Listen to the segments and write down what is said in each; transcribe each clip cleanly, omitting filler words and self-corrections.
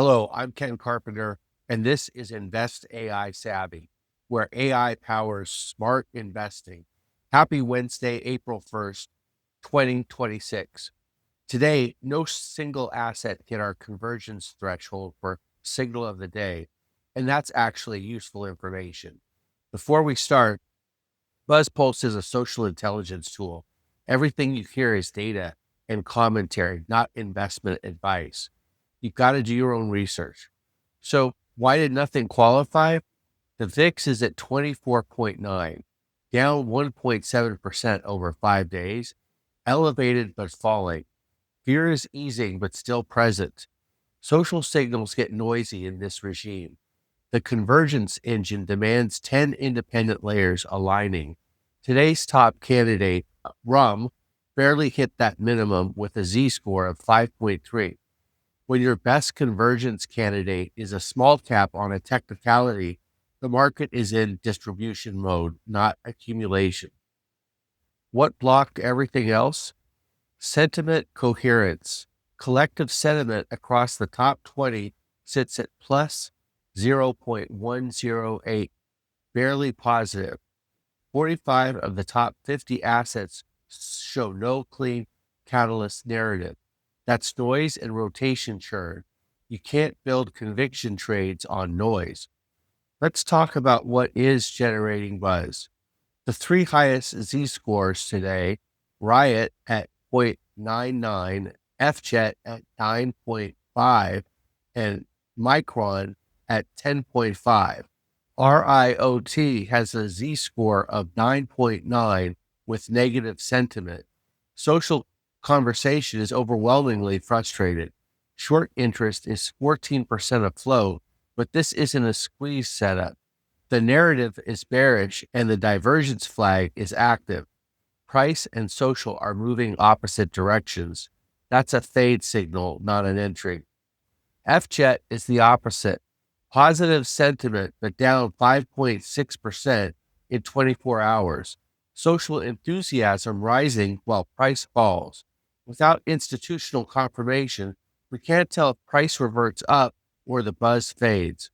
Hello, I'm Ken Carpenter, and this is Invest AI Savvy, where AI powers smart investing. Happy Wednesday, April 1st, 2026. Today, no single asset hit our convergence threshold for signal of the day, and that's actually useful information. Before we start, BuzzPulse is a social intelligence tool. Everything you hear is data and commentary, not investment advice. You've got to do your own research. So why did nothing qualify? The VIX is at 24.9, down 1.7% over 5 days, elevated but falling. Fear is easing but still present. Social signals get noisy in this regime. The convergence engine demands 10 independent layers aligning. Today's top candidate, RUM, barely hit that minimum with a Z-score of 5.3. When your best convergence candidate is a small cap on a technicality, the market is in distribution mode, not accumulation. What blocked everything else? Sentiment coherence. Collective sentiment across the top 20 sits at plus 0.108, barely positive. 45 of the top 50 assets show no clean catalyst narrative. That's noise and rotation churn. You can't build conviction trades on noise. Let's talk about what is generating buzz. The three highest Z scores today, RIOT at 0.99, FJET at 9.5, and Micron at 10.5. RIOT has a Z score of 9.9 with negative sentiment. Social conversation is overwhelmingly frustrated. Short interest is 14% afloat, but this isn't a squeeze setup. The narrative is bearish and the divergence flag is active. Price and social are moving opposite directions. That's a fade signal, not an entry. FJET is the opposite. Positive sentiment, but down 5.6% in 24 hours. Social enthusiasm rising while price falls. Without institutional confirmation, we can't tell if price reverts up or the buzz fades.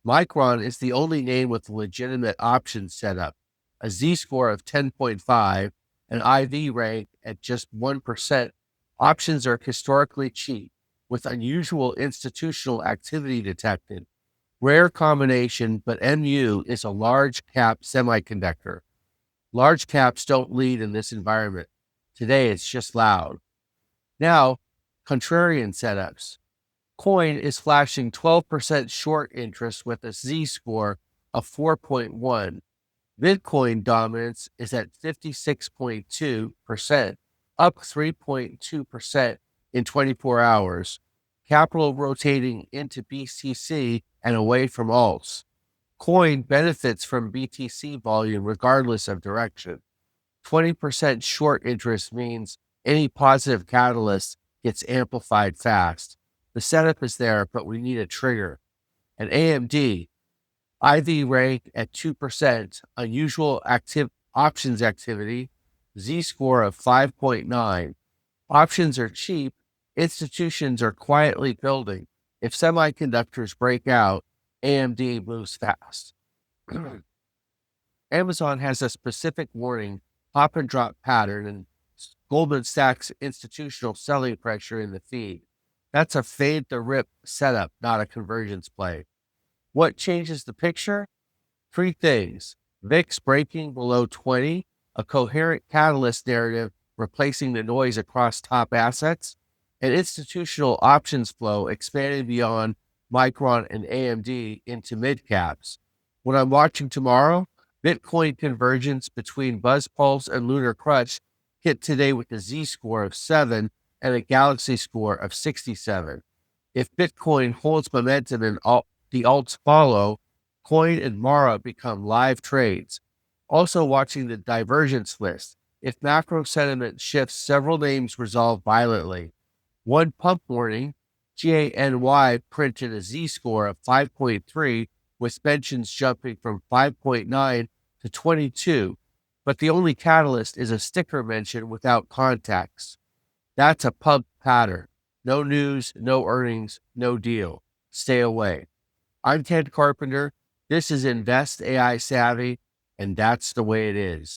Micron is the only name with a legitimate option setup, a Z-score of 10.5, an IV rank at just 1%. Options are historically cheap, with unusual institutional activity detected. Rare combination, but MU is a large cap semiconductor. Large caps don't lead in this environment. Today, it's just loud. Now, contrarian setups. Coin is flashing 12% short interest with a Z-score of 4.1. Bitcoin dominance is at 56.2%, up 3.2% in 24 hours. Capital rotating into BTC and away from alts. Coin benefits from BTC volume regardless of direction. 20% short interest means any positive catalyst gets amplified fast. The setup is there, but we need a trigger. And AMD, IV rank at 2%, unusual options activity, Z-score of 5.9. Options are cheap, institutions are quietly building. If semiconductors break out, AMD moves fast. Amazon has a specific warning, pop and drop pattern, and Goldman Sachs institutional selling pressure in the feed. That's a fade to rip setup, not a convergence play. What changes the picture? Three things. VIX breaking below 20, a coherent catalyst narrative replacing the noise across top assets, and institutional options flow expanding beyond Micron and AMD into mid caps. What I'm watching tomorrow, Bitcoin convergence between BuzzPulse and Lunar Crutch hit today with a Z-score of 7 and a Galaxy score of 67. If Bitcoin holds momentum and the alts follow, Coin and Mara become live trades. Also watching the divergence list. If macro sentiment shifts, several names resolve violently. One pump warning, GANY printed a Z-score of 5.3 with mentions jumping from 5.9 to 22, but the only catalyst is a sticker mention without context. That's a pump pattern. No news, no earnings, no deal. stay away. I'm Ted Carpenter. This is Invest AI Savvy, and that's the way it is.